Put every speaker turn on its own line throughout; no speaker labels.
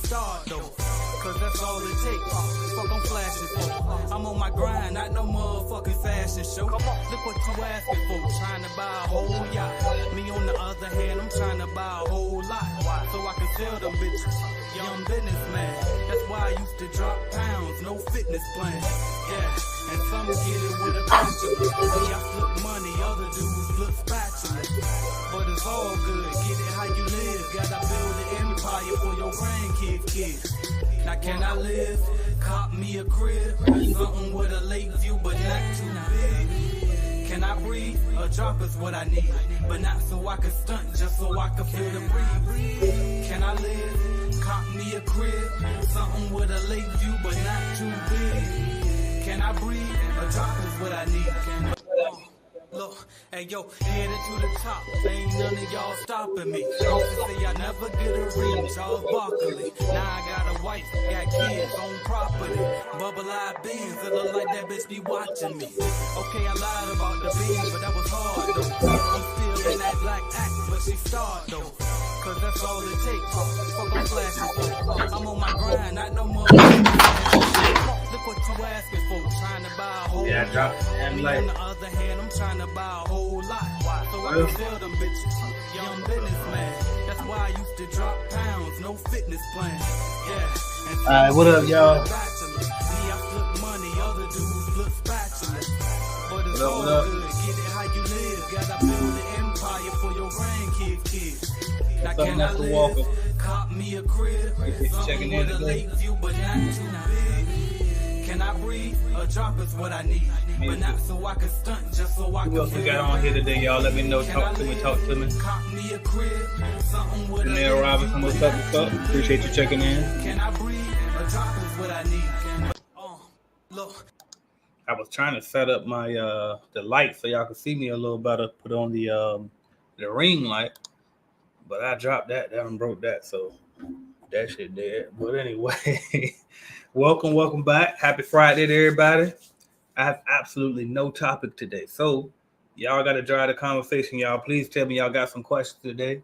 start though. Cause that's all it takes. Fuck, I'm flashing for. I'm on my grind, not no motherfucking fashion show. Look what you asking for. Trying to buy a whole yacht. Me on the other hand, I'm trying to buy a whole lot. So I can sell them bitches. Young businessman. That's why I used to drop pounds. No fitness plan. Yeah. And some get it with a bachelor. Me, I flip money. Other dudes flip spatula. But it's all good. Get it how you live. Gotta build an empire for your grandkids, kids. Now can I live? Cop me a crib, something with a lake view, but not too big. Can I breathe? A drop is what I need, but not so I can stunt, just so I can feel the breeze. Can I live? Cop me a crib, something with a lake view, but not too big. Can I breathe? A drop is what I need. Look, hey yo, headed to the top. Ain't none of y'all stopping me. Used to say I never get a ring, Charles Barkley. Now I got a wife, got kids, own property. Bubble-eyed beans, it look like that bitch be watching me. Okay, I lied about the beans, but that was hard though. I'm still in that black act, but she starred though. Cause that's all it takes. Fuck, I'm flashing for. I'm on my grind, not no more. Look what you asking for. Trying to buy a whole lot. And me on the other hand, I'm trying to buy a whole lot. So I can sell them bitches. Young businessman. That's why I used to drop pounds. No fitness plan. Yeah.
Alright, what up, y'all?
Me, I flip money. Other dudes flip spatula. But it's all good. Get it how you live. Gotta build an empire for your grandkids, kids. Now can I live? Cop me a crib. Something with a lake view, but not too big. Can I breathe? A drop is what I need, but not so I can stunt, just so I can.
Who else we got on here today, y'all? Let me know. Talk to me.
Cop me a crib. Something with a lake
Janelle Robinson, what's up? What's up? Appreciate you checking in.
Can I breathe? A drop is what I need. Look.
I was trying to set up my the light so y'all can see me a little better. Put on the ring light. But I dropped that and broke that, so that shit dead. But anyway, welcome back. Happy Friday to everybody. I have absolutely no topic today. So y'all got to drive the conversation, y'all. Please tell me y'all got some questions today.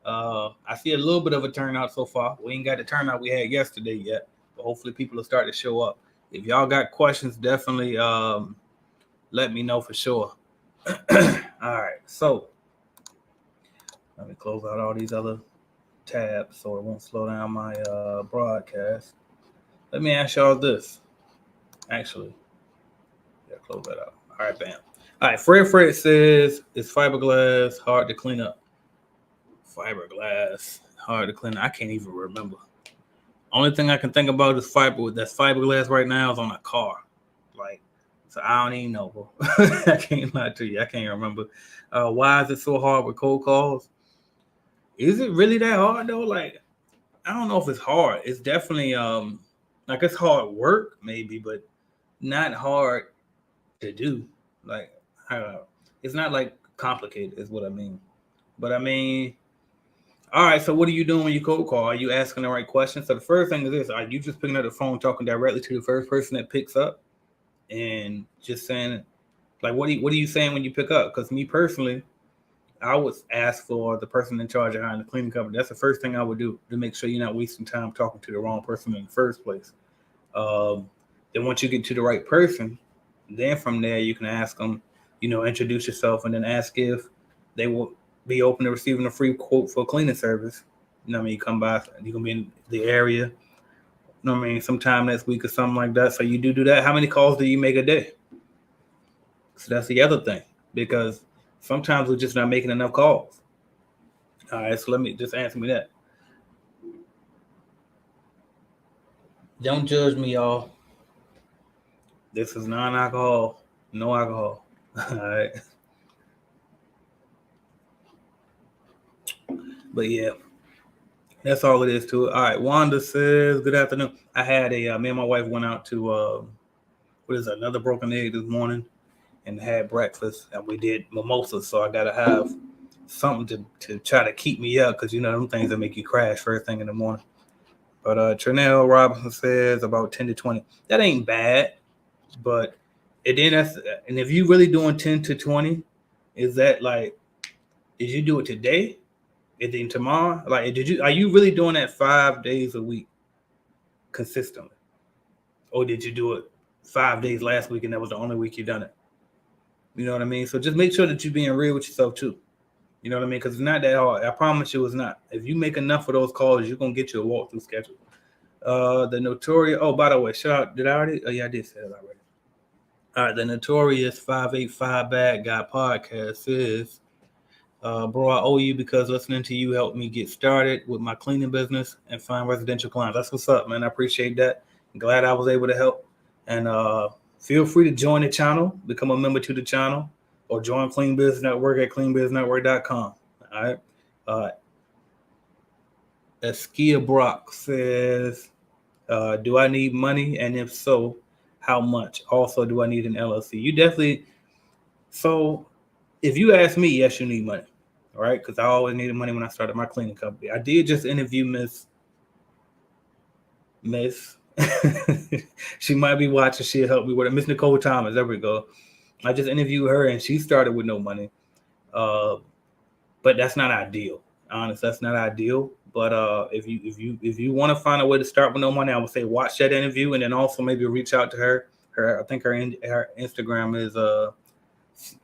I see a little bit of a turnout so far. We ain't got the turnout we had yesterday yet, but hopefully people will start to show up. If y'all got questions, definitely let me know for sure. All right, so let me close out all these other tabs so it won't slow down my broadcast. Let me ask y'all this. Actually, yeah, close that out. All right, bam. All right, Fred says, is fiberglass hard to clean up? Fiberglass hard to clean up. I can't even remember. Only thing I can think about is fiberglass right now is on a car. Like, so I don't even know, bro. I can't lie to you. I can't remember. Why is it so hard with cold calls? Is it really that hard though? Like, I don't know if it's hard. It's definitely like it's hard work maybe, but not hard to do. Like, it's not like complicated is what I mean. But I mean, all right, so what are you doing when you cold call? Are you asking the right questions? So the first thing is this: are you just picking up the phone, talking directly to the first person that picks up, and just saying, like, what are you saying when you pick up? Because me personally, I would ask for the person in charge of hiring the cleaning company. That's the first thing I would do to make sure you're not wasting time talking to the wrong person in the first place. Then once you get to the right person, then from there you can ask them, introduce yourself, and then ask if they will be open to receiving a free quote for a cleaning service. You come by, you can be in the area, sometime next week or something like that. So you do that. How many calls do you make a day? So that's the other thing, because sometimes we're just not making enough calls. All right, so let me just answer me that. Don't judge me, y'all. This is non-alcohol, no alcohol. All right. But yeah, that's all it is to it. All right, Wanda says, good afternoon. I had me and my wife went out to, another broken egg this morning and had breakfast, and we did mimosas. So I got to have something to try to keep me up, because, them things that make you crash first thing in the morning. But Trinell Robinson says about 10 to 20. That ain't bad, but and if you really doing 10 to 20, is that like, did you do it today? And then tomorrow, like, are you really doing that 5 days a week? consistently? Or did you do it 5 days last week and that was the only week you done it? You know what I mean? So just make sure that you're being real with yourself too. You know what I mean? Because it's not that hard. I promise you it's not. If you make enough of those calls, you're going to get you a walkthrough schedule. The notorious, oh, by the way, shout out, did I already? Oh, yeah, I did say that already. All right, the notorious 585 Bad Guy podcast is, bro, I owe you because listening to you helped me get started with my cleaning business and find residential clients. That's what's up, man. I appreciate that. I'm glad I was able to help. And feel free to join the channel, become a member to the channel, or join Clean Business Network at cleanbusinessnetwork.com. All right. Askia Brock says, do I need money? And if so, how much? Also, do I need an LLC? You definitely. So if you ask me, yes, you need money. All right. Because I always needed money when I started my cleaning company. I did just interview Miss. She might be watching. She'll help me with it. Miss Nicole Thomas. There we go. I just interviewed her and she started with no money. But that's not ideal. Honest, that's not ideal. But if you want to find a way to start with no money, I would say watch that interview and then also maybe reach out to her. I think her Instagram is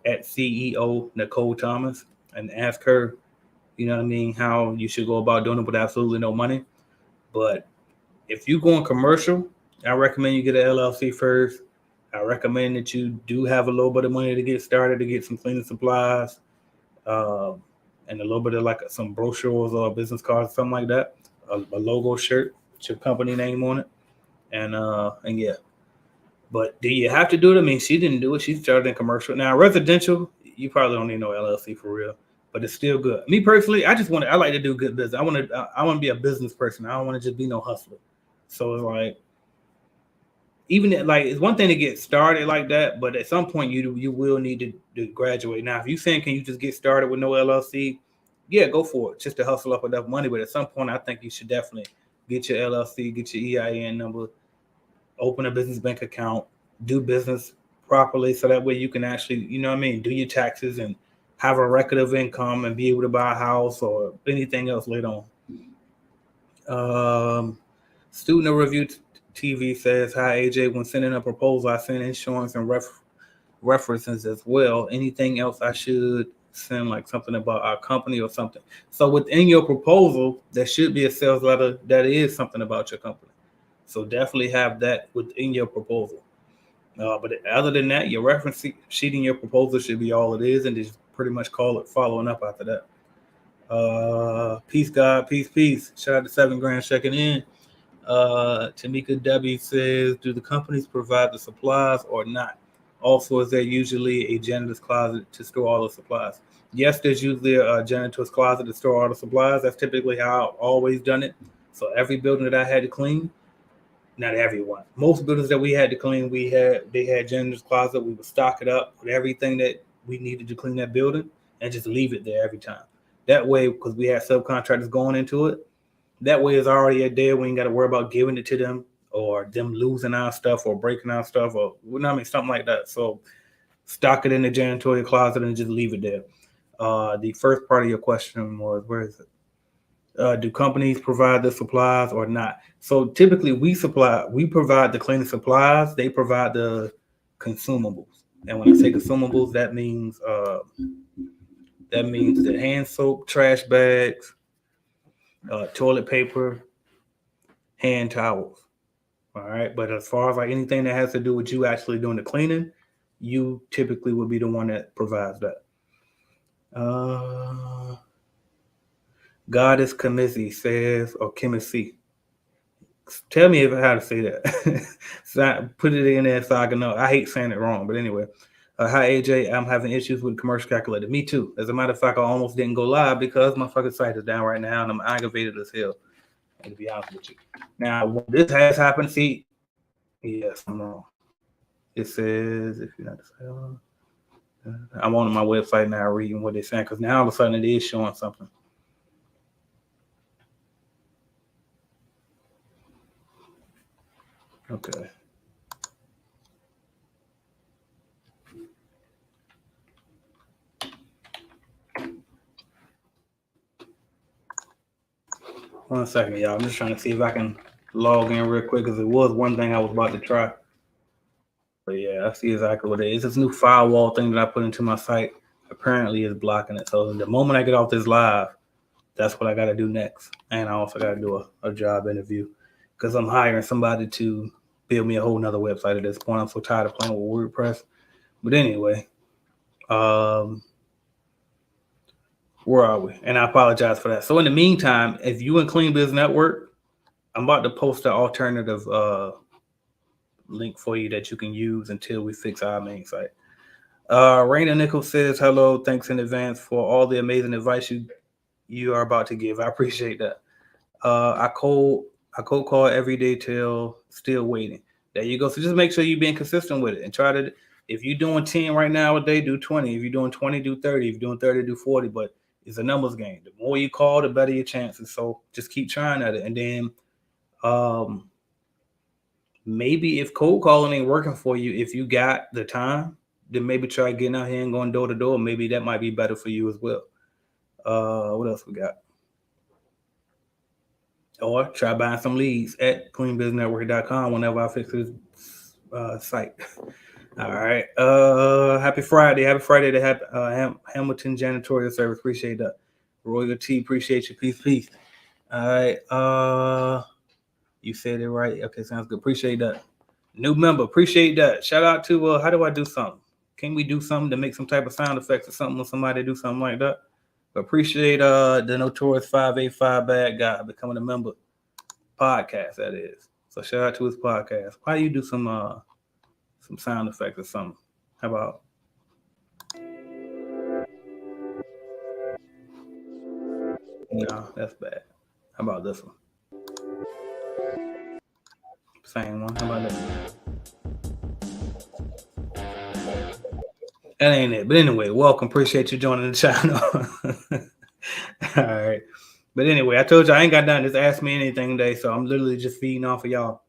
at CEO Nicole Thomas, and ask her, you know what I mean, how you should go about doing it with absolutely no money. But if you go on commercial, I recommend you get an LLC first. I recommend that you do have a little bit of money to get started, to get some cleaning supplies, and a little bit of like some brochures or business cards, something like that. A logo shirt with your company name on it, and yeah. But do you have to do it? I mean, she didn't do it. She started in commercial. Now residential, you probably don't need no LLC for real, but it's still good. Me personally, I like to do good business. I want to be a business person. I don't want to just be no hustler. So it's like, even like, it's one thing to get started like that, but at some point you will need to graduate. Now, if you're saying, can you just get started with no LLC? Yeah, go for it, just to hustle up enough money. But at some point, I think you should definitely get your LLC, get your EIN number, open a business bank account, do business properly, so that way you can actually, you know what I mean, do your taxes and have a record of income and be able to buy a house or anything else later on. Student Review TV says, hi, AJ. When sending a proposal, I send insurance and references as well. Anything else I should send, like something about our company or something? So within your proposal, there should be a sales letter that is something about your company. So definitely have that within your proposal. But other than that, your reference sheet in your proposal should be all it is, and just pretty much call it following up after that. Peace, God, peace. Shout out to 7 Grand checking in. Tamika W says, do the companies provide the supplies or not? Also, is there usually a janitor's closet to store all the supplies? Yes, there's usually a janitor's closet to store all the supplies. That's typically how I've always done it. So every building that I had to clean, not everyone, most buildings that we had to clean, they had janitor's closet. We would stock it up with everything that we needed to clean that building and just leave it there every time. That way, because we had subcontractors going into it, that way it's already there. We ain't got to worry about giving it to them or them losing our stuff or breaking our stuff or something like that. So stock it in the janitorial closet and just leave it there. The first part of your question was, where is it? Do companies provide the supplies or not? So typically we provide the cleaning supplies. They provide the consumables. And when I say consumables, that means the hand soap, trash bags, toilet paper, hand towels. All right. But as far as like anything that has to do with you actually doing the cleaning, you typically would be the one that provides that. Goddess Kimisi says, or Kimisi. Tell me how to say that. So put it in there so I can know. I hate saying it wrong, but anyway. Hi, AJ. I'm having issues with commercial calculator. Me too. As a matter of fact, I almost didn't go live because my fucking site is down right now and I'm aggravated as hell. To be honest with you. Now, when this has happened, see, yes, I'm wrong. It says, if you're not I'm on my website now reading what they're saying because now all of a sudden it is showing something. Okay. One second, y'all. I'm just trying to see if I can log in real quick because it was one thing I was about to try. But yeah, I see exactly what it is. This new firewall thing that I put into my site apparently is blocking it. So the moment I get off this live, that's what I got to do next. And I also got to do a job interview because I'm hiring somebody to build me a whole nother website at this point. I'm so tired of playing with WordPress. But anyway, where are we? And I apologize for that. So in the meantime, if you in Clean Biz Network, I'm about to post an alternative link for you that you can use until we fix our main site. Raina Nichols says, hello, thanks in advance for all the amazing advice you are about to give. I appreciate that. I cold call every day till still waiting. There you go. So just make sure you're being consistent with it and try to, if you're doing 10 right now a day, do 20. If you're doing 20, do 30. If you're doing 30, do 40. But it's a numbers game. The more you call, the better your chances. So just keep trying at it. And then maybe if cold calling ain't working for you, if you got the time, then maybe try getting out here and going door to door. Maybe that might be better for you as well. What else we got? Or try buying some leads at cleanbusinessnetwork.com whenever I fix this site. All right. Happy Friday. Happy Friday to Hamilton Janitorial Service. Appreciate that. Royal T, appreciate you. Peace. All right. You said it right. Okay, sounds good. Appreciate that. New member, appreciate that. Shout out to how do I do something? Can we do something to make some type of sound effects or something when somebody do something like that? But appreciate the notorious 585 bad guy becoming a member podcast, that is. So shout out to his podcast. Why do you do some sound effects or something? How about no, that's bad. How about this one? Same one. How about that? That ain't it. But anyway, welcome. Appreciate you joining the channel. All right. But anyway, I told you I ain't got done. Just ask me anything today. So I'm literally just feeding off of y'all.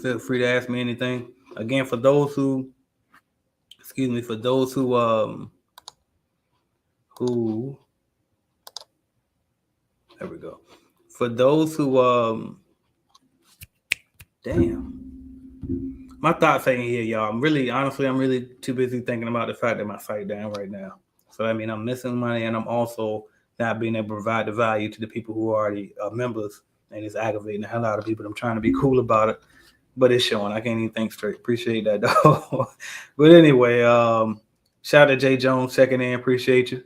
Feel free to ask me anything. Again, for those who there we go. For those who damn. My thoughts ain't here, y'all. I'm really too busy thinking about the fact that my site down right now. So I mean, I'm missing money, and I'm also not being able to provide the value to the people who are already members, and it's aggravating the hell out of people. I'm trying to be cool about it, but it's showing. I can't even think straight. Appreciate that, though. But anyway, shout out to Jay Jones checking in. Appreciate you.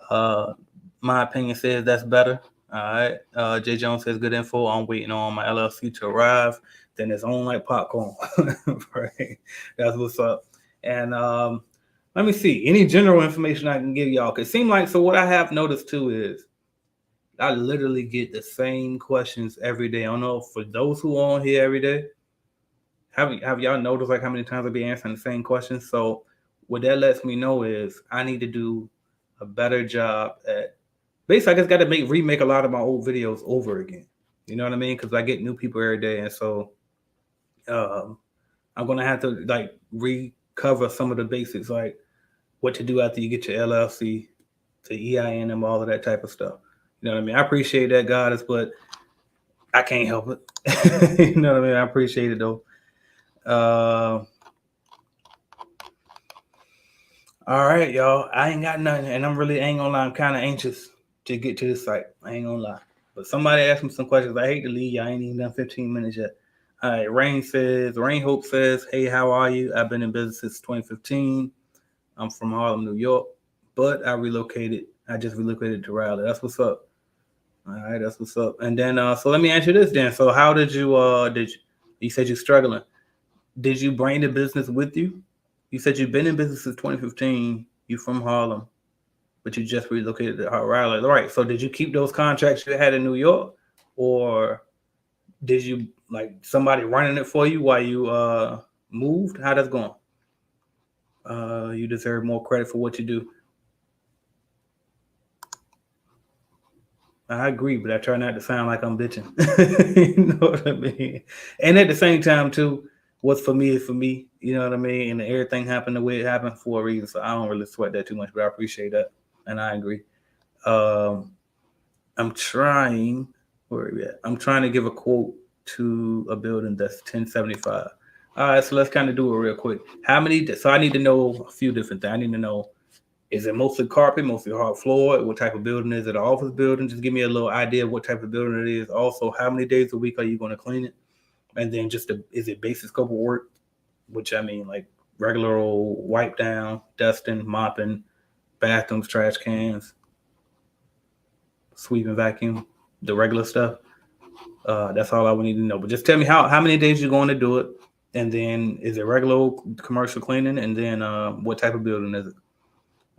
My opinion says that's better. All right. Jay Jones says good info. I'm waiting on my LLC to arrive. Then it's on like popcorn. Right. That's what's up. And let me see. Any general information I can give y'all? Cause it seems like, so what I have noticed too is I literally get the same questions every day. I don't know, for those who are on here every day, have y'all noticed like how many times I be answering the same questions? So what that lets me know is I need to do a better job at basically I just got to remake a lot of my old videos over again. You know what I mean? Because I get new people every day, and so I'm gonna have to like recover some of the basics, like what to do after you get your LLC, to EIN and all of that type of stuff. You know what I mean? I appreciate that, goddess, but I can't help it. You know what I mean? I appreciate it though. All right, y'all. I ain't got nothing, and ain't gonna lie. I'm kind of anxious to get to this site. I ain't gonna lie. But somebody asked me some questions. I hate to leave you. I ain't even done 15 minutes yet. All right. Rain Hope says, hey, how are you? I've been in business since 2015. I'm from Harlem, New York, but I just relocated to Raleigh. That's what's up. All right. That's what's up. And then, so let me ask you this then. So how did you said you're struggling. Did you bring the business with you? You said you've been in business since 2015. You from Harlem, but you just relocated to Raleigh. All right. So did you keep those contracts you had in New York, or did you like somebody running it for you while you moved? How that's going? You deserve more credit for what you do. I agree, but I try not to sound like I'm bitching. You know what I mean? And at the same time, too, what's for me is for me. You know what I mean? And everything happened the way it happened for a reason. So I don't really sweat that too much, but I appreciate that. And I agree. All I'm trying. Where are we at? I'm trying to give a quote to a building that's 1075. All right, so let's kind of do it real quick. How many? So I need to know a few different things. I need to know, is it mostly carpet, mostly hard floor? What type of building is it? An office building? Just give me a little idea of what type of building it is. Also, how many days a week are you going to clean it? And then is it basic scope of work? Which I mean, like regular old wipe down, dusting, mopping, bathrooms, trash cans, sweeping, vacuum, the regular stuff. That's all I would need to know. But just tell me how many days you're going to do it, and then is it regular commercial cleaning, and then what type of building is it?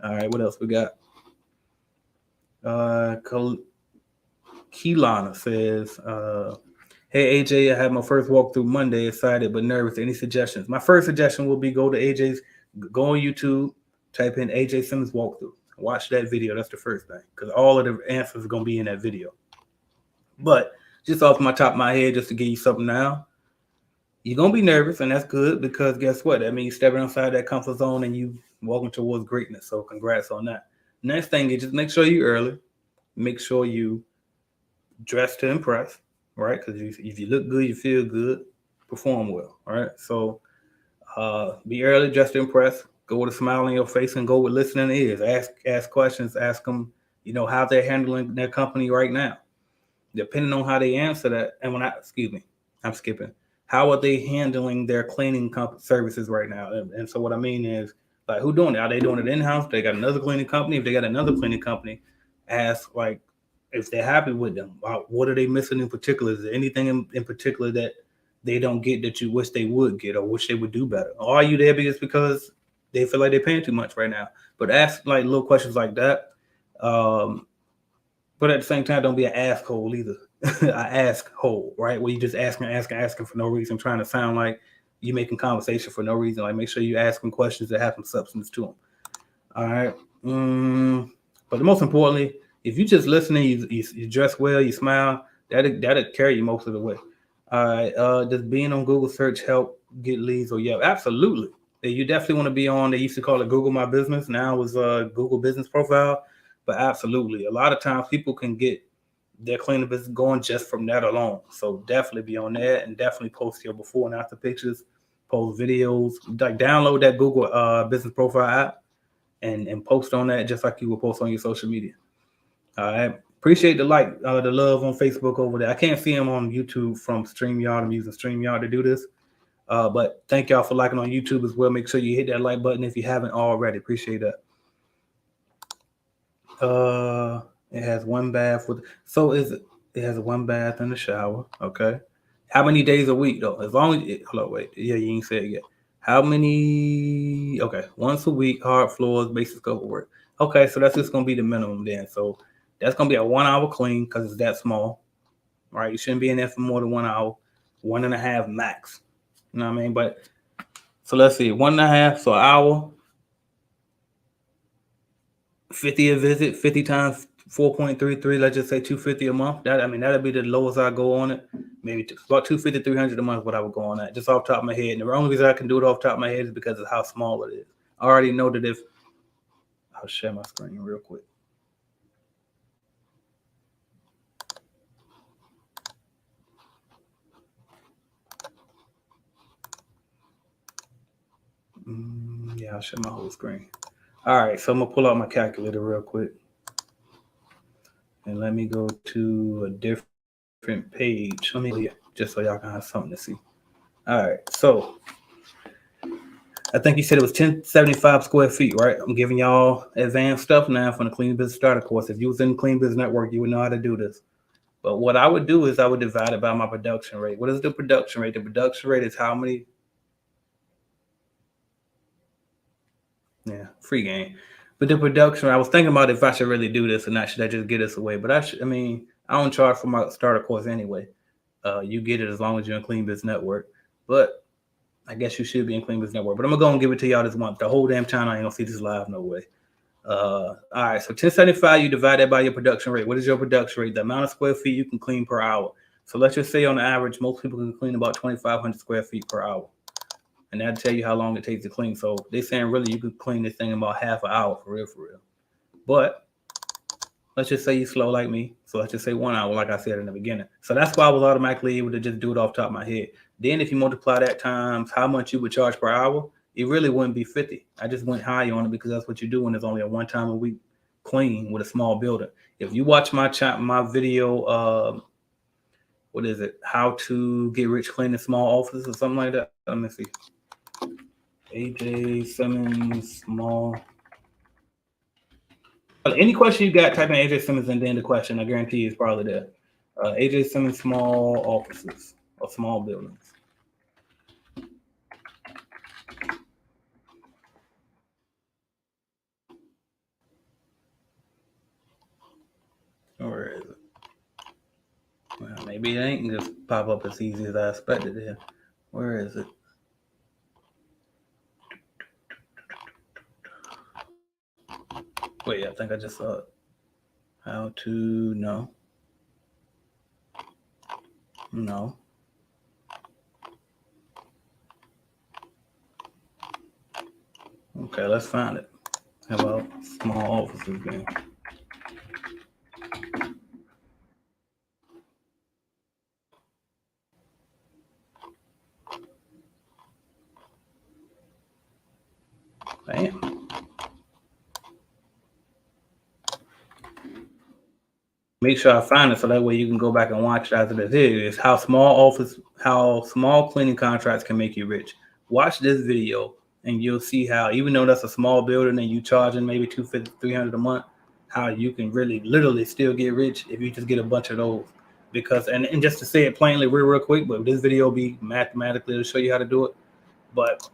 All right, what else we got? Uh, Keelana says, "Hey AJ, I had my first walkthrough Monday. Excited but nervous. Any suggestions?" My first suggestion will be go on YouTube, type in AJ Simmons walkthrough, watch that video. That's the first thing, because all of the answers are gonna be in that video. But just off my top of my head, just to give you something now, you're gonna be nervous, and that's good, because guess what? That means stepping outside that comfort zone and you walking towards greatness. So congrats on that. Next thing is just make sure you early. Make sure you dress to impress, right? Because if you look good, you feel good, perform well. All right. So be early, dress to impress. Go with a smile on your face and go with listening ears. Ask questions. Ask them, how they're handling their company right now. Depending on how they answer that, and I'm skipping. How are they handling their cleaning services right now? And so what I mean is, like, who doing it? Are they doing it in house? They got another cleaning company. If they got another cleaning company, ask, like, if they're happy with them. What are they missing in particular? Is there anything in particular that they don't get that you wish they would get, or wish they would do better? Or are you there because they feel like they're paying too much right now? But ask like little questions like that. But at the same time, don't be an asshole either. I ask hole, right? Where you just asking for no reason, trying to sound like you making conversation for no reason. Like, make sure you ask them questions that have some substance to them. All right. But most importantly, if you just listening, you dress well, you smile, that'll carry you most of the way. All right. Does being on Google search help get leads or yeah? Absolutely. You definitely want to be on. They used to call it Google My Business. Now it's Google Business Profile. But absolutely, a lot of times people can get their cleaning business going just from that alone. So definitely be on there, and definitely post your before and after pictures, post videos, like download that Google Business Profile app and post on that just like you would post on your social media. All right. Appreciate the the love on Facebook over there. I can't see them on YouTube from StreamYard. I'm using StreamYard to do this. But thank y'all for liking on YouTube as well. Make sure you hit that like button if you haven't already. Appreciate that. It has one bath it has one bath and a shower. Okay. How many days a week though? As long as hold on, wait. Yeah, you ain't said it yet. How many? Okay, once a week, hard floors, basic scope of work. Okay, so that's just gonna be the minimum then. So that's gonna be a 1 hour clean because it's that small, right? You shouldn't be in there for more than 1 hour, 1.5 max. You know what I mean? But so let's see, 1.5, so an hour, 50 a visit, 50 times 4.33, let's just say 250 a month. That'll be the lowest I go on it. Maybe about 250, 300 a month, what I would go on that, just off the top of my head. And the only reason I can do it off the top of my head is because of how small it is. I already know that I'll share my screen real quick. Yeah, I'll share my whole screen. All right, so I'm gonna pull out my calculator real quick. And let me go to a different page. Let me just so y'all can have something to see. All right, so I think you said it was 1075 square feet, right? I'm giving y'all advanced stuff now from the Clean Business Starter course. If you was in the Clean Business Network, you would know how to do this. But what I would do is I would divide it by my production rate. What is the production rate? The production rate is how many? Yeah, free game. But the production, I was thinking about if I should really do this or not. Should I just get this away? But I don't charge for my starter course anyway. You get it as long as you're in Clean Business Network. But I guess you should be in Clean Business Network. But I'm gonna go and give it to y'all this month. The whole damn channel, I ain't gonna see this live, no way. All right, so 1075, you divide that by your production rate. What is your production rate? The amount of square feet you can clean per hour. So let's just say on average, most people can clean about 2,500 square feet per hour. And that'll tell you how long it takes to clean. So they're saying really you could clean this thing in about half an hour for real. But Let's just say you slow like me. So let's just say 1 hour, like I said in the beginning. So that's why I was automatically able to just do it off the top of my head. Then if you multiply that times how much you would charge per hour, it really wouldn't be 50. I just went high on it because that's what you do when there's only a 1 time a week clean with a small building. If you watch my video, what is it? How to get rich cleaning small offices or something like that. Let me see. AJ Simmons small. Any question you got, type in AJ Simmons and then the question. I guarantee you it's probably there. AJ Simmons small offices or small buildings. Where is it? Well, maybe it ain't just pop up as easy as I expected it. Where is it? Wait, I think I just saw it. How to no. No. Okay, let's find it. How about small offices then? Bam. Make sure I find it so that way you can go back and watch it after this video. Is how small cleaning contracts can make you rich. Watch this video and you'll see how, even though that's a small building and you charging maybe $250, $300 a month, how you can really literally still get rich if you just get a bunch of those. Because and just to say it plainly real quick, but this video will be mathematically to show you how to do it. But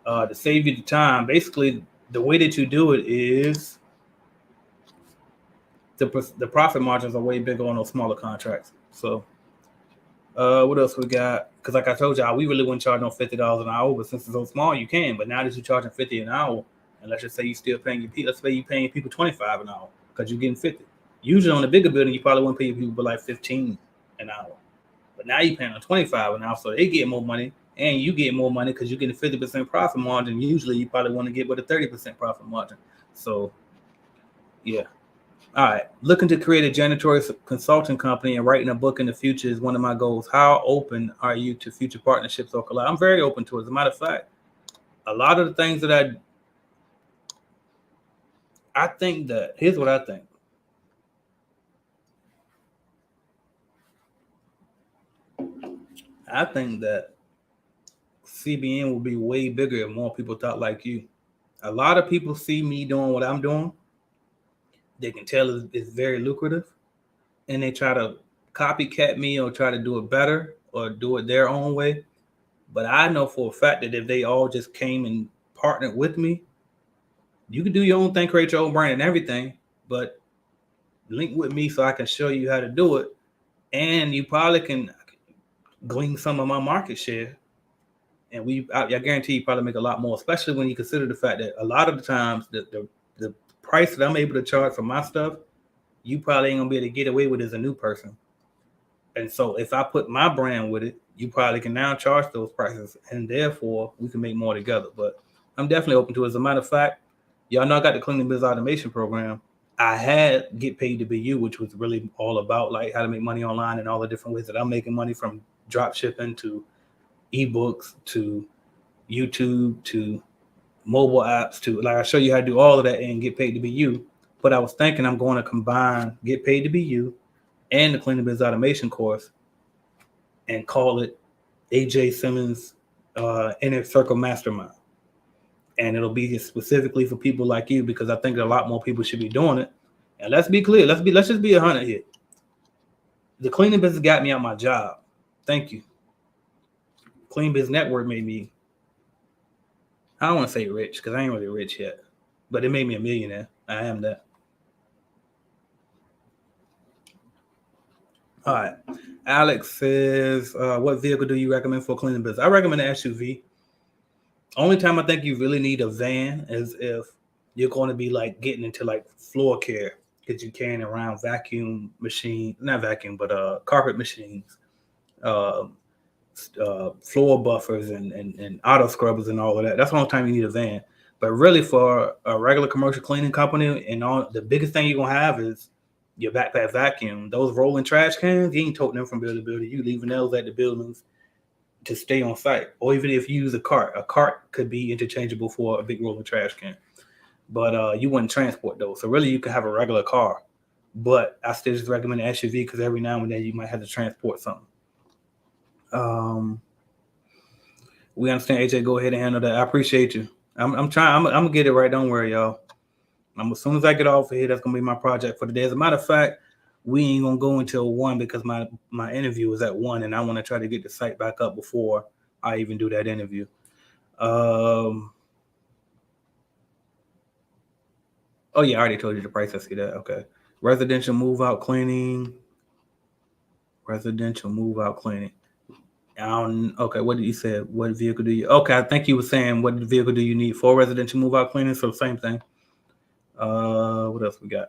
to save you the time, basically the way that you do it is the profit margins are way bigger on those smaller contracts. So what else we got? Because like I told y'all, we really wouldn't charge no $50 an hour, but since it's so small, you can. But now that you're charging $50 an hour, and let's just say you still paying your people, let's say you're paying people $25 an hour because you're getting 50. Usually on a bigger building, you probably wouldn't pay people but like 15 an hour. But now you're paying them 25 an hour, so they get more money, and you get more money because you're getting 50% profit margin. Usually you probably want to get with a 30% profit margin. So yeah. All right. Looking to create a janitorial consulting company and writing a book in the future is one of my goals. How open are you to future partnerships or collab? I'm very open to it. As a matter of fact, a lot of the things that I think that, here's what I think. I think that CBN will be way bigger if more people thought like you. A lot of people see me doing what I'm doing. They can tell it's very lucrative, and they try to copycat me or try to do it better or do it their own way. But I know for a fact that if they all just came and partnered with me, you can do your own thing, create your own brand and everything, but link with me so I can show you how to do it. And you probably can glean some of my market share. And I guarantee you probably make a lot more, especially when you consider the fact that a lot of the times the price that I'm able to charge for my stuff, you probably ain't gonna be able to get away with as a new person. And so if I put my brand with it, you probably can now charge those prices, and therefore we can make more together. But I'm definitely open to it. As a matter of fact, y'all know I got the cleaning business automation program. I had Get Paid to Be You, which was really all about like how to make money online and all the different ways that I'm making money, from drop shipping to ebooks to YouTube to mobile apps to, like, I show you how to do all of that and Get Paid to Be You. But I was thinking I'm going to combine Get Paid to Be You and the cleaning business automation course and call it AJ Simmons Inner Circle Mastermind. And it'll be specifically for people like you, because I think that a lot more people should be doing it. And let's be clear, let's just be 100 here. The cleaning business got me out my job. Thank you. Clean Biz Network made me, I don't want to say rich because I ain't really rich yet, but it made me a millionaire. I am that. All right. Alex says, what vehicle do you recommend for cleaning business? I recommend an SUV. Only time I think you really need a van is if you're going to be like getting into like floor care, because you're carrying around vacuum machine, not vacuum, but carpet machines, floor buffers and auto scrubbers and all of that. That's the only time you need a van. But really for a regular commercial cleaning company, and all, the biggest thing you're gonna have is your backpack vacuum, those rolling trash cans, you ain't toting them from building to building. You leaving those at the buildings to stay on site. Or even if you use a cart could be interchangeable for a big rolling trash can. But you wouldn't transport those. So really you could have a regular car. But I still just recommend an SUV because every now and then you might have to transport something. We understand, AJ. Go ahead and handle that. I appreciate you. I'm trying. I'm gonna get it right. Don't worry, y'all. As soon as I get off of here, that's gonna be my project for the day. As a matter of fact, we ain't gonna go until 1 because my interview is at 1, and I want to try to get the site back up before I even do that interview. Oh yeah, I already told you the price. I see that. Okay. Residential move out cleaning. Residential move out cleaning. Okay, what did you say? What vehicle do you? Okay, I think you were saying what vehicle do you need for residential move out cleaning? So same thing. What else we got?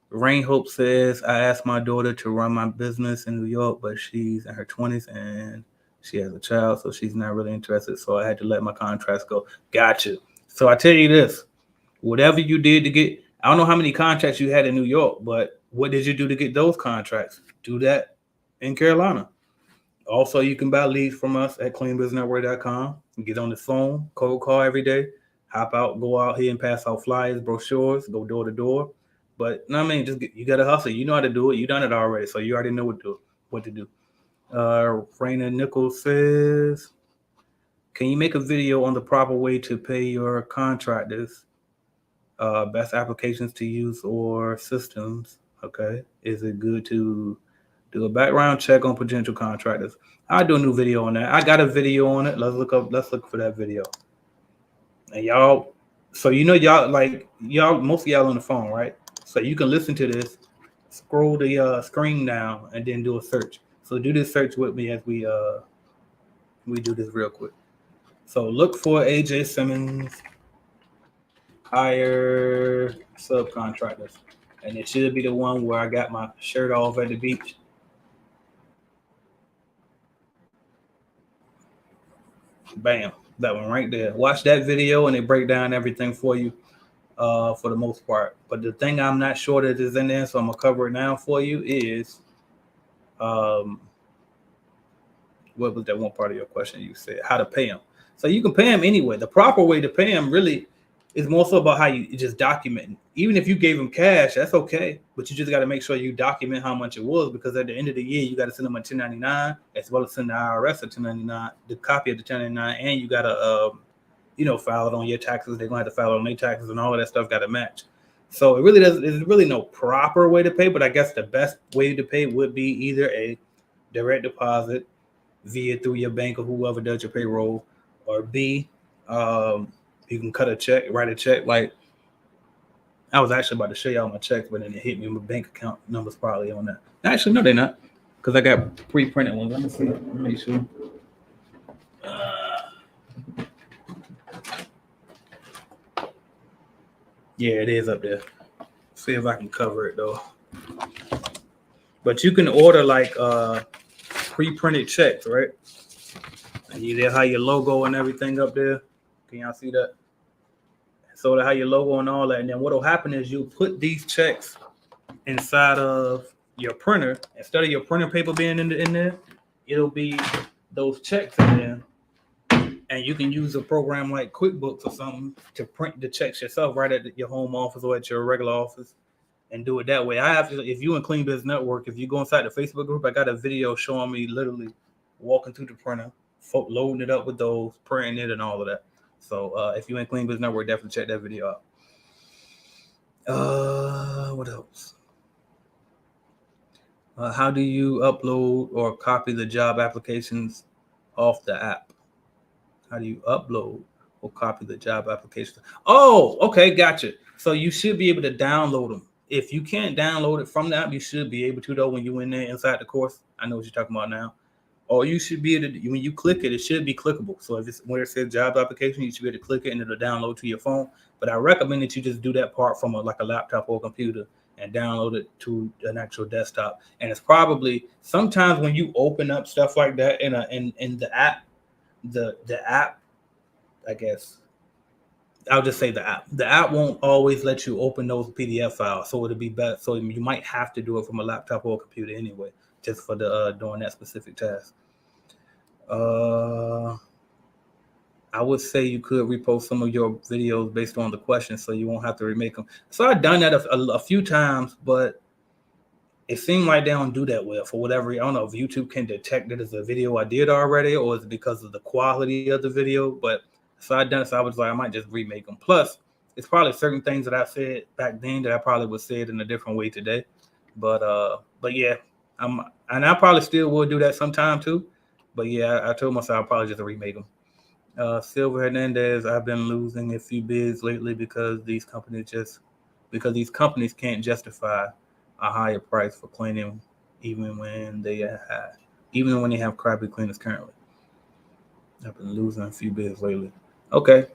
Rain Hope says, I asked my daughter to run my business in New York, but she's in her 20s and she has a child, so she's not really interested. So I had to let my contracts go. Gotcha. So I tell you this, whatever you did to get, I don't know how many contracts you had in New York, but what did you do to get those contracts? Do that in Carolina. Also, you can buy leads from us at cleanbusinessnetwork.com. Get on the phone, cold call every day, hop out, go out here and pass out flyers, brochures, go door to door. But no, I mean, you got to hustle. You know how to do it. You done it already, so you already know what to do. Raina Nichols says, can you make a video on the proper way to pay your contractors? Best applications to use or systems? Okay, is it good to do a background check on potential contractors? I'll do a new video on that. I got a video on it. Let's look for that video. And y'all, so y'all, most of y'all on the phone, right? So you can listen to this, scroll the screen down, and then do a search. So do this search with me as we do this real quick. So look for AJ Simmons hire subcontractors, and it should be the one where I got my shirt off at the beach. Bam, that one right there. Watch that video and it break down everything for you for the most part. But the thing I'm not sure that is in there, so I'm gonna cover it now for you, is what was that one part of your question you said? How to pay them. So you can pay them anyway. The proper way to pay them really is more so about how you just document. Even if you gave them cash, that's okay. But you just got to make sure you document how much it was, because at the end of the year, you got to send them a 1099 as well as send the IRS a 1099, the copy of the 1099, and you got to, file it on your taxes. They're going to have to file it on their taxes, and all of that stuff got to match. So it really doesn't. There's really no proper way to pay, but I guess the best way to pay would be either a direct deposit through your bank or whoever does your payroll, or B, you can write a check. Like, I was actually about to show y'all my checks, but then it hit me. My bank account number's probably on that. Actually, no, they're not, because I got pre-printed ones. Let me see. Let me make sure. Yeah, it is up there. See if I can cover it though. But you can order like pre-printed checks, right? And they have your logo and everything up there. Can y'all see that? So they have your logo and all that. And then what'll happen is you put these checks inside of your printer. Instead of your printer paper being in there, it'll be those checks in there. And you can use a program like QuickBooks or something to print the checks yourself right at your home office or at your regular office and do it that way. If you in Clean Business Network, if you go inside the Facebook group, I got a video showing me literally walking through the printer, loading it up with those, printing it, and all of that. So if you in Clean Business Network, definitely check that video out. What else? How do you upload or copy the job applications off the app? How do you upload or copy the job application? Oh, okay, gotcha. So you should be able to download them. If you can't download it from the app, you should be able to, though, when you in there inside the course. I know what you're talking about now. Or you should be able to, when you click it, it should be clickable. So if it's where it says job application, you should be able to click it and it'll download to your phone. But I recommend that you just do that part from a laptop or a computer and download it to an actual desktop. And it's probably sometimes when you open up stuff like that in the app, the app, I guess, I'll just say the app. The app won't always let you open those PDF files, so it'll be better. So you might have to do it from a laptop or a computer anyway, just for the doing that specific task. I would say you could repost some of your videos based on the questions, so you won't have to remake them. So I've done that a few times, but it seemed like they don't do that well for whatever. I don't know if YouTube can detect it as a video I did already, or is it because of the quality of the video. But so I done it, so I was like, I might just remake them. Plus, it's probably certain things that I said back then that I probably would say it in a different way today. But yeah, and I probably still will do that sometime too. But yeah, I told myself I'll probably just remake them. Silver Hernandez, I've been losing a few bids lately because these companies can't justify a higher price for cleaning, even when they have crappy cleaners currently. I've been losing a few bids lately. Okay,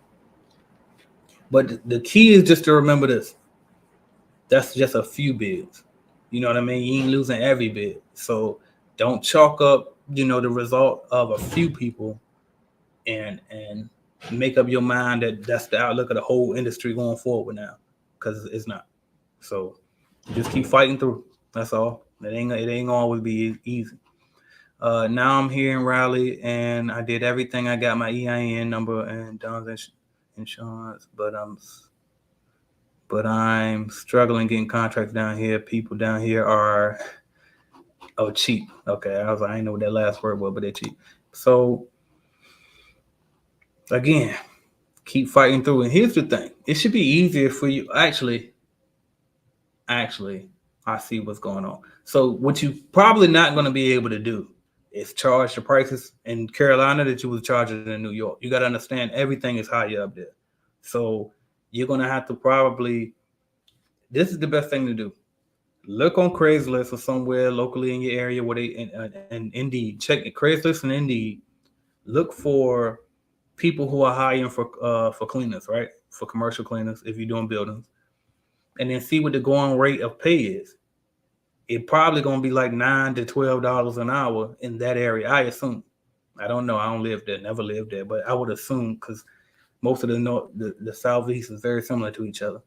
but the key is just to remember this. That's just a few bids. You know what I mean? You ain't losing every bid, so don't chalk up the result of a few people and make up your mind that that's the outlook of the whole industry going forward now, because it's not. So just keep fighting through. That's all. It ain't always be easy. Now I'm here in Raleigh, and I did everything. I got my EIN number and Don's insurance, but I'm struggling getting contracts down here. People down here are cheap. Okay, I didn't know what that last word was, but they're cheap. So again, keep fighting through. And here's the thing: it should be easier for you. Actually, I see what's going on. So what you probably not going to be able to do is charge the prices in Carolina that you was charging in New York. You got to understand everything is higher up there. So you're going to have to probably, this is the best thing to do. Look on Craigslist or somewhere locally in your area where they, and Indeed, check Craigslist and Indeed. Look for people who are hiring for cleaners, right? For commercial cleaners, if you're doing buildings. And then see what the going rate of pay is. It probably gonna be like $9 to $12 an hour in that area. I assume. I don't know. I don't live there. Never lived there, but I would assume because most of the southeast is very similar to each other.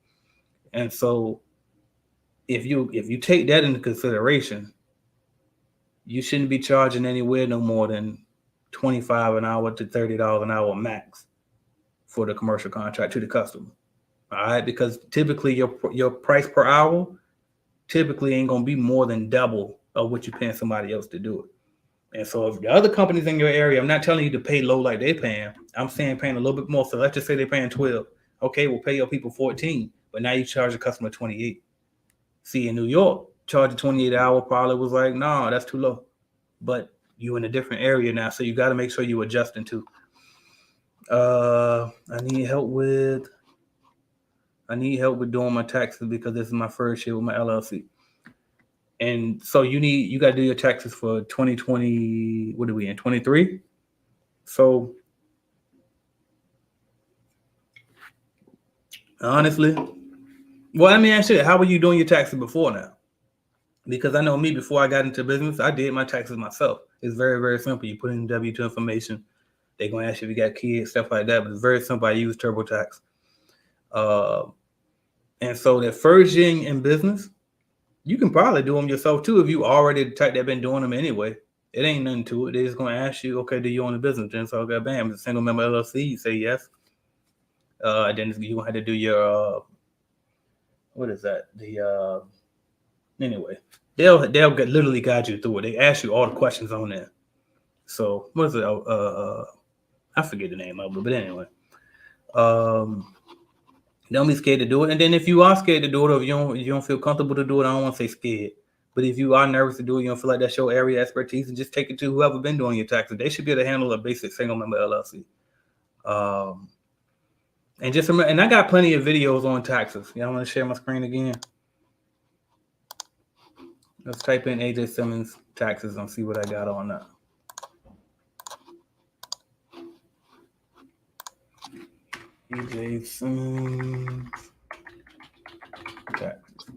And so, if you take that into consideration, you shouldn't be charging anywhere no more than $25 an hour to $30 an hour max for the commercial contract to the customer. All right, because typically your price per hour typically ain't gonna be more than double of what you're paying somebody else to do it. And so if the other companies in your area, I'm not telling you to pay low like they're paying. I'm saying paying a little bit more. So let's just say they're paying 12. Okay, we'll pay your people 14, but now you charge a customer 28. See, in New York, charging 28 an hour probably was like, no, that's too low. But you in a different area now, so you got to make sure you adjusting too. I need help with doing my taxes because this is my first year with my LLC. And so you got to do your taxes for 2020. What are we in? 23. So honestly, well, let me ask you, how were you doing your taxes before now? Because I know me, before I got into business, I did my taxes myself. It's very, very simple. You put in W-2 information. They're going to ask you if you got kids, stuff like that. But it's very simple. I use TurboTax. And so that first year in business, you can probably do them yourself too if you already the type that been doing them anyway. It ain't nothing to it. They're just going to ask you, okay, do you own a business? Then so okay, bam, it's a single member LLC. You say yes. Then you gonna have to do your what is that? Anyway, they'll literally guide you through it. They ask you all the questions on there. So what is it? I forget the name of it, but anyway, don't be scared to do it. And then if you are scared to do it, or if you don't feel comfortable to do it, I don't want to say scared, but if you are nervous to do it, you don't feel like that's your area of expertise, and just take it to whoever been doing your taxes. They should be able to handle a basic single member LLC. And just remember, and I got plenty of videos on taxes. Y'all want to share my screen again? Let's type in AJ Simmons taxes and see what I got on that. AJ Simmons taxes.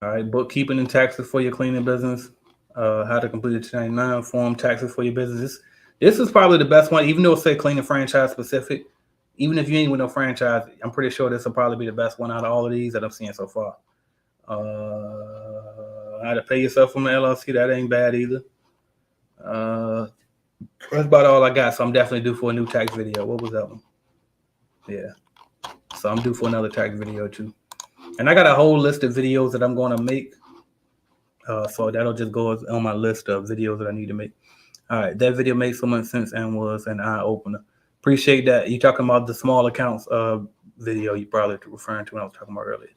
All right, bookkeeping and taxes for your cleaning business. How to complete a 1099 form, taxes for your business. This is probably the best one, even though it say clean and franchise specific. Even if you ain't with no franchise, I'm pretty sure this will probably be the best one out of all of these that I'm seeing so far. How to pay yourself from an LLC, that ain't bad either. That's about all I got. So I'm definitely due for a new tax video. What was that one? Yeah. So I'm due for another tax video too. And I got a whole list of videos that I'm going to make. So that'll just go on my list of videos that I need to make. All right. That video made so much sense and was an eye opener. Appreciate that. You talking about the small accounts video you probably referring to when I was talking about earlier.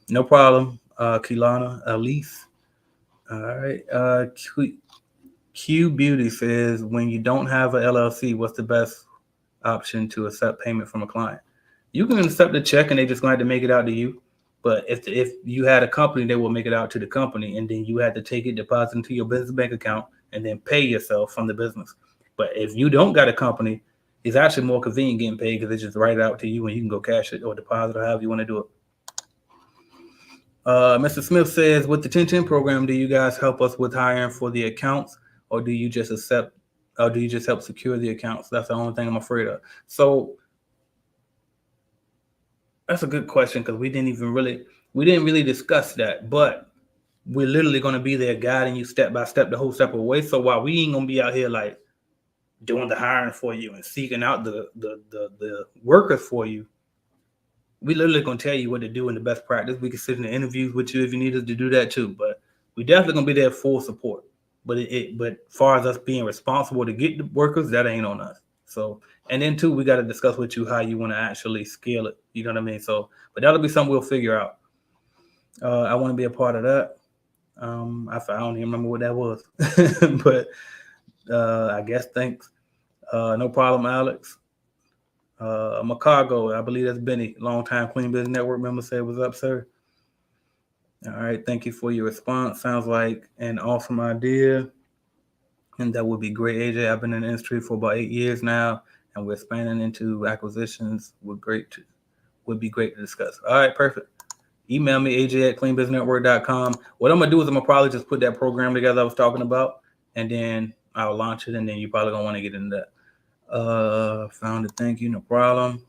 No problem. Kilana, Elise. All right. Q Beauty says, when you don't have an LLC, what's the best option to accept payment from a client? You can accept the check and they just going to have to make it out to you. But if you had a company, they will make it out to the company, and then you had to take it, deposit into your business bank account, and then pay yourself from the business. But if you don't got a company, it's actually more convenient getting paid because they just write it out to you and you can go cash it or deposit or however you want to do it. Mr. Smith says, with the 1010 program, do you guys help us with hiring for the accounts, or do you just help secure the accounts? That's the only thing I'm afraid of. So that's a good question because we didn't really discuss that, but we're literally going to be there guiding you step by step, the whole step of the way. So while we ain't going to be out here like doing the hiring for you and seeking out the workers for you, we literally going to tell you what to do in the best practice. We can sit in the interviews with you if you need us to do that too, but we definitely going to be there full support. But as far as us being responsible to get the workers, that ain't on us. So, and then too, we got to discuss with you how you want to actually scale it. You know what I mean? So, but that'll be something we'll figure out. I want to be a part of that. I don't even remember what that was, but I guess thanks. No problem, Alex. Macago, I believe that's Benny, longtime Clean Business Network member, said, "What's up, sir?" All right, thank you for your response. Sounds like an awesome idea, and that would be great, AJ. I've been in the industry for about 8 years now, and we're expanding into acquisitions. Would be great to discuss. All right, perfect. Email me, aj@cleanbusinessnetwork.com. What I'm gonna do is I'm gonna probably just put that program together I was talking about, and then I'll launch it, and then you probably gonna want to get into that. Found it. Thank you. No problem.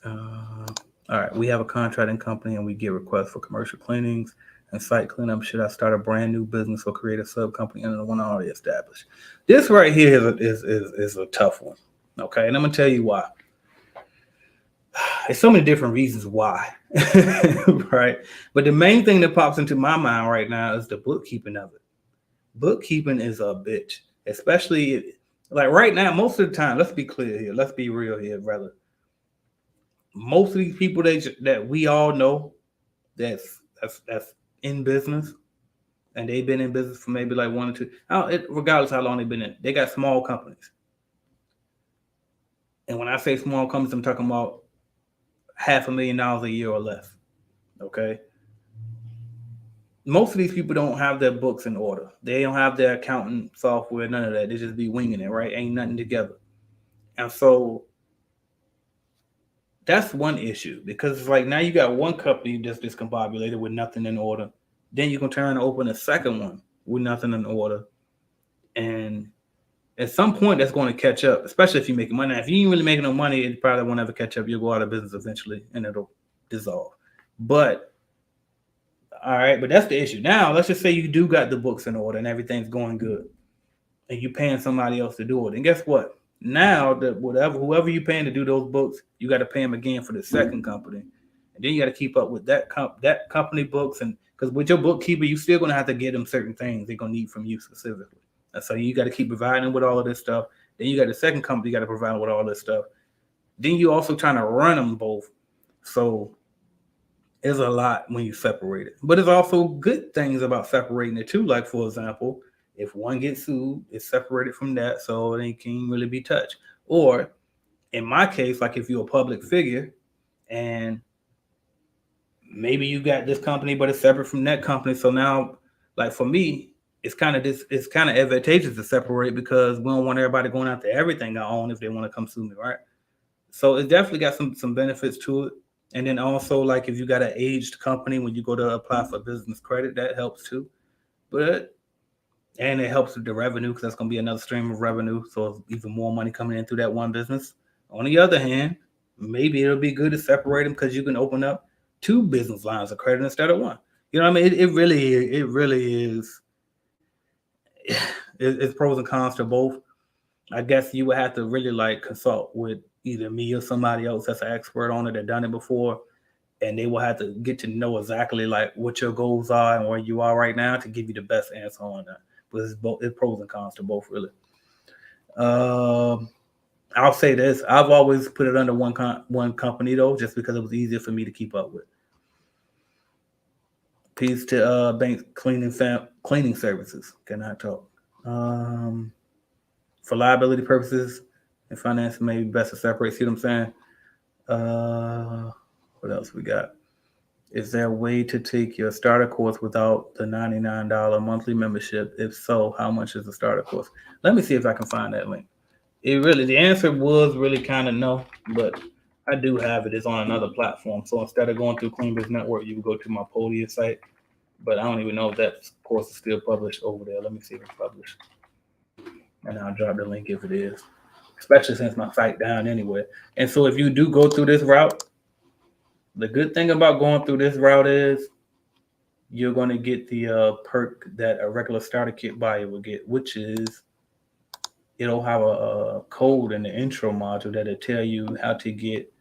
All right. We have a contracting company and we get requests for commercial cleanings and site cleanup. Should I start a brand new business or create a sub company under the one already established? This right here is a tough one. Okay. And I'm going to tell you why. There's so many different reasons why. Right. But the main thing that pops into my mind right now is the bookkeeping of it. Bookkeeping is a bitch, especially like right now. Most of the time, let's be clear here. Let's be real here, brother. Most of these people that we all know that's in business, and they've been in business for maybe like 1 or 2, regardless how long they've been in, they got small companies. And when I say small companies, I'm talking about $500,000 a year or less. Okay. Most of these people don't have their books in order. They don't have their accounting software, none of that. They just be winging it, right? Ain't nothing together. And so that's one issue, because it's like now you got one company that's discombobulated with nothing in order. Then you can turn and open a second one with nothing in order. And at some point that's going to catch up, especially if you're making money. Now, if you ain't really making no money, it probably won't ever catch up. You'll go out of business eventually and it'll dissolve. But all right, but that's the issue. Now, let's just say you do got the books in order and everything's going good, and you're paying somebody else to do it. And guess what? Now, whoever you're paying to do those books, you got to pay them again for the second company, and then you got to keep up with that company books. And because with your bookkeeper, you're still going to have to get them certain things they're going to need from you specifically. And so you got to keep providing them with all of this stuff. Then you got the second company you got to provide them with all this stuff. Then you also trying to run them both. So it's a lot when you separate it. But there's also good things about separating it too. Like, for example, if one gets sued, it's separated from that, so it can't really be touched. Or in my case, like if you're a public figure and maybe you got this company, but it's separate from that company. So now, like for me, it's kind of advantageous to separate because we don't want everybody going after everything I own if they want to come sue me, right? So it definitely got some benefits to it. And then also, like if you got an aged company, when you go to apply for business credit, that helps too. But And it helps with the revenue because that's going to be another stream of revenue. So even more money coming in through that one business. On the other hand, maybe it'll be good to separate them because you can open up two business lines of credit instead of one. You know what I mean? It really is. It's pros and cons to both. I guess you would have to really like consult with either me or somebody else that's an expert on it that done it before, and they will have to get to know exactly like what your goals are and where you are right now to give you the best answer on that. But it's pros and cons to both, really. Um, I'll say this: I've always put it under one company though, just because it was easier for me to keep up with. Peace to bank cleaning services. Can I talk? Um, for liability purposes and finance, maybe best to separate. See what I'm saying? What else we got? Is there a way to take your starter course without the $99 monthly membership? If so, how much is the starter course? Let me see if I can find that link. The answer was really kind of no, but I do have it. It's on another platform. So instead of going through Clean Biz Network, you can go to my Podia site. But I don't even know if that course is still published over there. Let me see if it's published. And I'll drop the link if it is, especially since my site down anyway. And so if you do go through this route, the good thing about going through this route is you're going to get the perk that a regular starter kit buyer will get, which is it'll have a code in the intro module that'll tell you how to get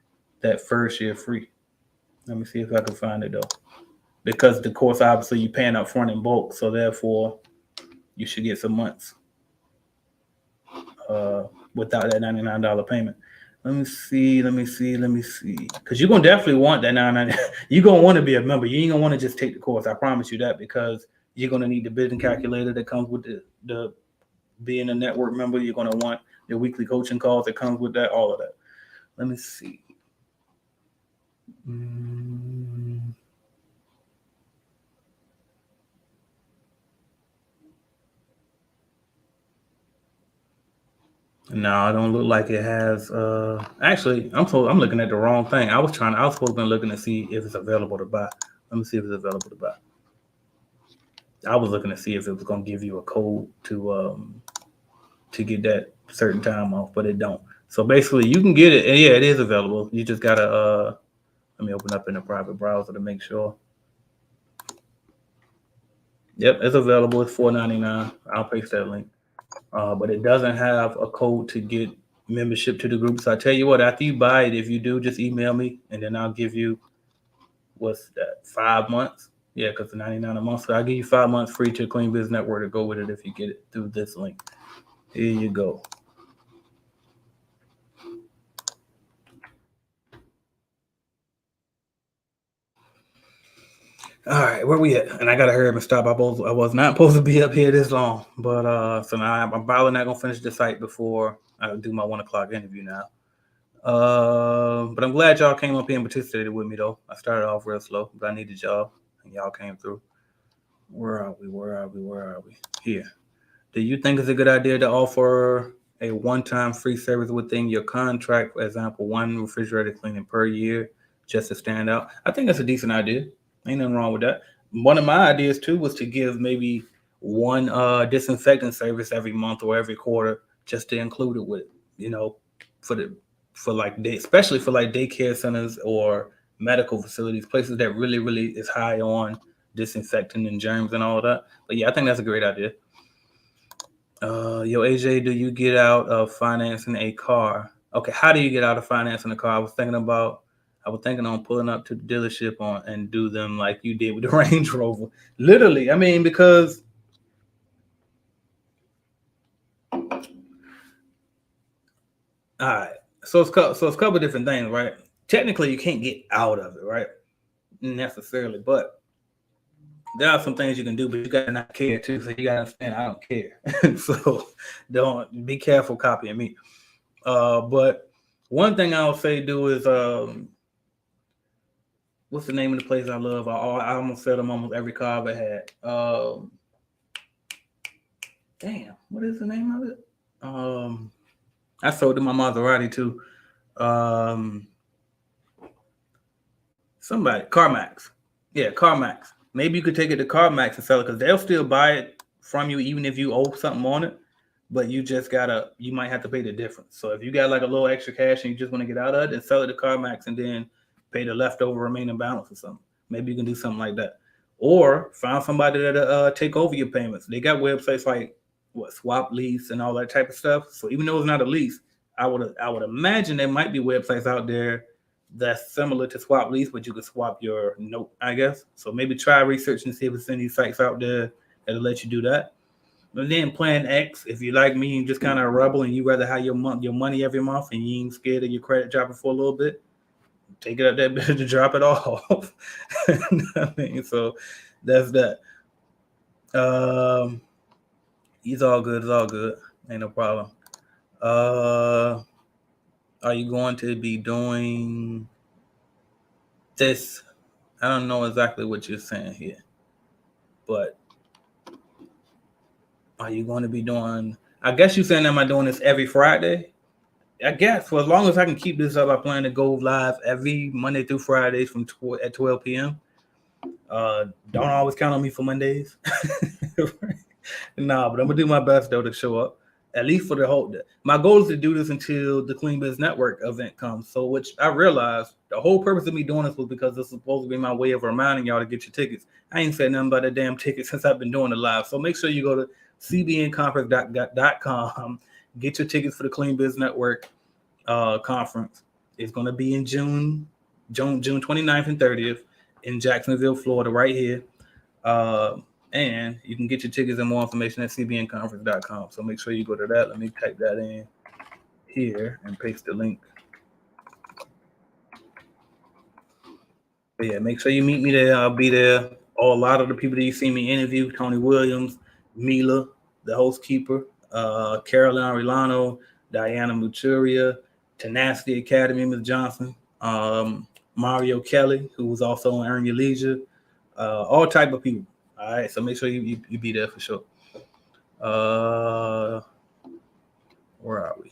that first year free. Let me see if I can find it though. Because the course obviously you're paying up front in bulk, so therefore you should get some months without that $99 payment. Let me see. Because you're gonna definitely want that $99. You're gonna want to be a member. You ain't gonna want to just take the course. I promise you that, because you're gonna need the business calculator that comes with the being a network member. You're gonna want the weekly coaching calls that comes with that. All of that. Let me see. No, it don't look like it has. Actually, I'm looking at the wrong thing. I was supposed to be looking to see if it's available to buy. Let me see if it's available to buy. I was looking to see if it was going to give you a code to get that certain time off, but it don't. So basically, you can get it, and yeah, it is available. You just gotta let me open up in a private browser to make sure. Yep, it's available. It's $4.99. I'll paste that link. But it doesn't have a code to get membership to the group. So I tell you what, after you buy it, if you do, just email me, and then I'll give you, what's that, 5 months? Yeah, because it's $99 a month. So I'll give you 5 months free to Clean Biz Network to go with it if you get it through this link. Here you go. All right, where we at? And I gotta hurry up and stop. I was not supposed to be up here this long, but so now I'm probably not gonna finish the site before I do my 1 o'clock interview now. But I'm glad y'all came up here and participated with me though. I started off real slow, but I needed y'all, and y'all came through. Where are we? Here. Do you think it's a good idea to offer a one-time free service within your contract? For example, one refrigerator cleaning per year, just to stand out. I think that's a decent idea. Ain't nothing wrong with that. One of my ideas too was to give maybe one disinfectant service every month or every quarter, just to include it with, especially for like daycare centers or medical facilities, places that really is high on disinfecting and germs and all of that. But yeah, I think that's a great idea. AJ, do you get out of financing a car? Okay, how do you get out of financing a car? I was thinking on pulling up to the dealership and do them like you did with the Range Rover. Literally, I mean, because all right, so it's a couple of different things, right? Technically, you can't get out of it, right? Necessarily, but there are some things you can do, but you gotta not care too. So you gotta understand, I don't care. So don't be careful copying me. But one thing I'll say do is what's the name of the place I love? I almost said them almost every car I've ever had. Damn, what is the name of it? I sold to my Maserati too. Somebody, CarMax. Yeah, CarMax. Maybe you could take it to CarMax and sell it because they'll still buy it from you, even if you owe something on it. But you might have to pay the difference. So if you got like a little extra cash and you just want to get out of it, then sell it to CarMax and then pay the leftover remaining balance or something. Maybe you can do something like that. Or find somebody that take over your payments. They got websites like Swap Lease and all that type of stuff. So even though it's not a lease, I would imagine there might be websites out there that's similar to Swap Lease, but you could swap your note, I guess. So maybe try research and see if there's any sites out there that'll let you do that. And then plan X, if you like me and just kind of a rebel and you rather have your money every month and you ain't scared of your credit dropping for a little bit, take it up that bit to drop it off. I mean, so that's that. It's all good. It's all good. Ain't no problem. Are you going to be doing this? I don't know exactly what you're saying here, but are you going to be doing? I guess you're saying, am I doing this every Friday? I guess for as long as I can keep this up, I plan to go live every Monday through Fridays at 12 p.m. Don't always count on me for Mondays. Nah, but I'm gonna do my best though to show up at least for the whole day. My goal is to do this until the Clean Biz Network event comes. So, which I realized the whole purpose of me doing this was because this is supposed to be my way of reminding y'all to get your tickets. I ain't said nothing about the damn tickets since I've been doing the live. So make sure you go to cbnconference.com, get your tickets for the Clean Biz Network conference. It's going to be in June 29th and 30th in Jacksonville, Florida, right here. And you can get your tickets and more information at cbnconference.com. So make sure you go to that. Let me type that in here and paste the link. But yeah, make sure you meet me there. I'll be there. A lot of the people that you see me interview, Tony Williams, Mila, the host keeper, Caroline Rilano, Diana Muturia, Tenacity Academy, Ms. Johnson, Mario Kelly, who was also on Earn Your Leisure, all type of people. All right, so make sure you be there for sure. Where are we?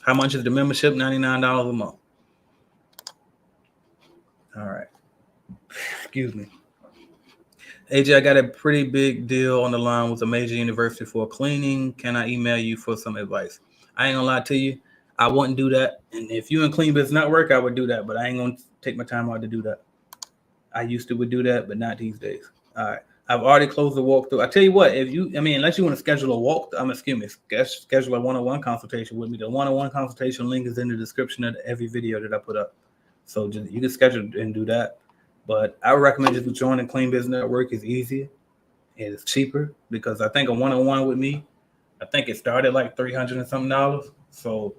How much is the membership? $99 a month. All right. Excuse me. AJ, I got a pretty big deal on the line with a major university for cleaning. Can I email you for some advice? I ain't gonna lie to you. I wouldn't do that. And if you in Clean Biz Network, I would do that, but I ain't gonna take my time out to do that. I used to would do that, but not these days. All right. I've already closed the walkthrough. I tell you what, unless you want to schedule a schedule a one-on-one consultation with me. The one-on-one consultation link is in the description of every video that I put up. So you can schedule and do that. But I would recommend just joining Clean Biz Network. Is easier. It's cheaper because I think a one-on-one with me, I think it started like $300 and something. So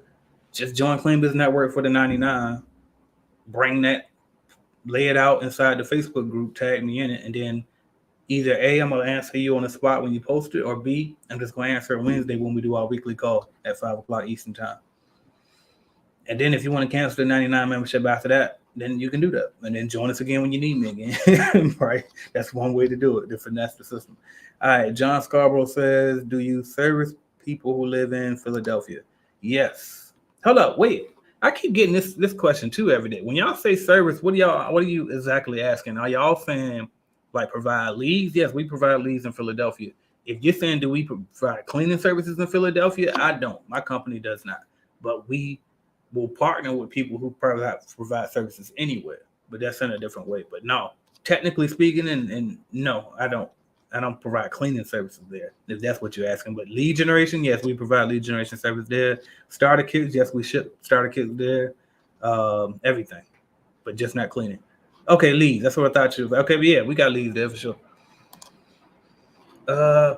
just join Clean Biz Network for the $99. Bring that, lay it out inside the Facebook group, tag me in it, and then either A, I'm gonna answer you on the spot when you post it, or B, I'm just gonna answer Wednesday when we do our weekly call at 5:00 Eastern time. And then if you want to cancel the $99 membership after that, then you can do that. And then join us again when you need me again. Right? That's one way to do it, to finesse the system. All right, John Scarborough says, do you service people who live in Philadelphia? Yes. Hold up, wait. I keep getting this question too every day. When y'all say service, what are you exactly asking? Are y'all saying like provide leads? Yes, we provide leads in Philadelphia. If you're saying do we provide cleaning services in Philadelphia, I don't. My company does not. But we will partner with people who provide services anywhere. But that's in a different way. But no, technically speaking, and no, I don't provide cleaning services there, if that's what you're asking. But lead generation, yes, we provide lead generation service there. Starter kits, yes, we ship starter kits there. Everything, but just not cleaning. Okay, leads. That's what I thought you was. Okay, but yeah, we got leads there for sure.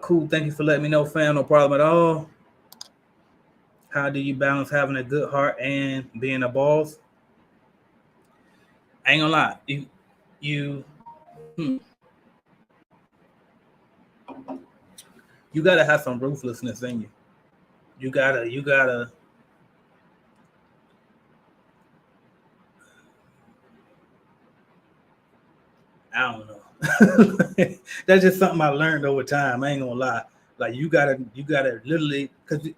Cool. Thank you for letting me know, fam. No problem at all. How do you balance having a good heart and being a boss? I ain't gonna lie. You gotta have some ruthlessness in you. You gotta. I don't know. That's just something I learned over time. I ain't gonna lie. Like you gotta literally, because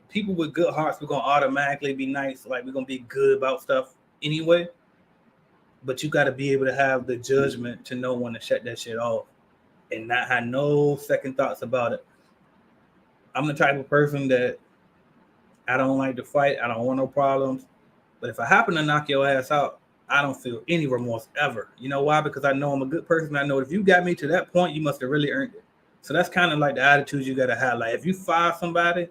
people with good hearts, we're gonna automatically be nice. Like we're gonna be good about stuff anyway. But you gotta be able to have the judgment to know when to shut that shit off. and not have no second thoughts about it. I'm the type of person that I don't like to fight. I don't want no problems. But if I happen to knock your ass out, I don't feel any remorse ever. You know why? Because I know I'm a good person. I know if you got me to that point, you must have really earned it. So that's kind of like the attitude you got to have. Like if you fire somebody,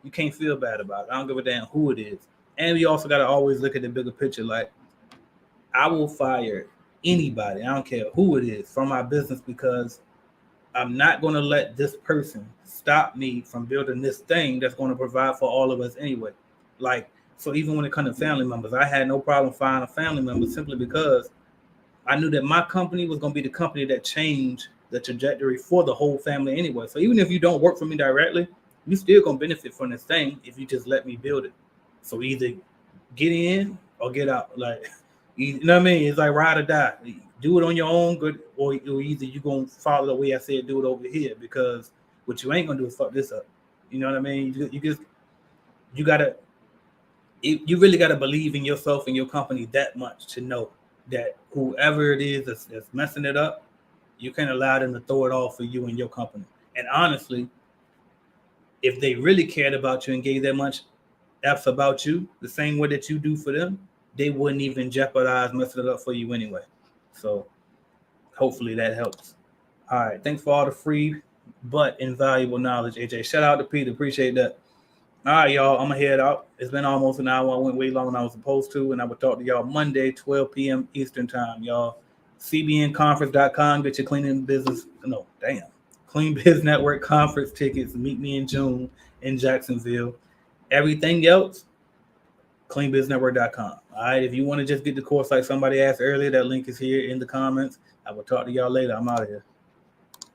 you can't feel bad about it. I don't give a damn who it is. And we also got to always look at the bigger picture. Like I will fire anybody, I don't care who it is, from my business because I'm not going to let this person stop me from building this thing that's going to provide for all of us anyway. Like, so even when it comes to family members, I had no problem firing a family member simply because I knew that my company was going to be the company that changed the trajectory for the whole family anyway. So even if you don't work for me directly, you still going to benefit from this thing if you just let me build it. So either get in or get out. Like, you know what I mean? It's like ride or die. Do it on your own, good, or either you're going to follow the way I said do it over here, because what you ain't going to do is fuck this up. You know what I mean? You got to, you really got to believe in yourself and your company that much to know that whoever it is that's messing it up, you can't allow them to throw it off for you and your company. And honestly, if they really cared about you and gave that much F's about you, the same way that you do for them, they wouldn't even jeopardize messing it up for you anyway. So hopefully that helps. All right. Thanks for all the free but invaluable knowledge, AJ. Shout out to Peter. Appreciate that. All right, y'all. I'm going to head out. It's been almost an hour. I went way longer than I was supposed to. And I will talk to y'all Monday, 12 p.m. Eastern time, y'all. CBNconference.com. Get your cleaning business. No, damn. Clean Biz Network conference tickets. Meet me in June in Jacksonville. Everything else, cleanbiznetwork.com. All right. If you want to just get the course like somebody asked earlier, that link is here in the comments. I will talk to y'all later. I'm out of here.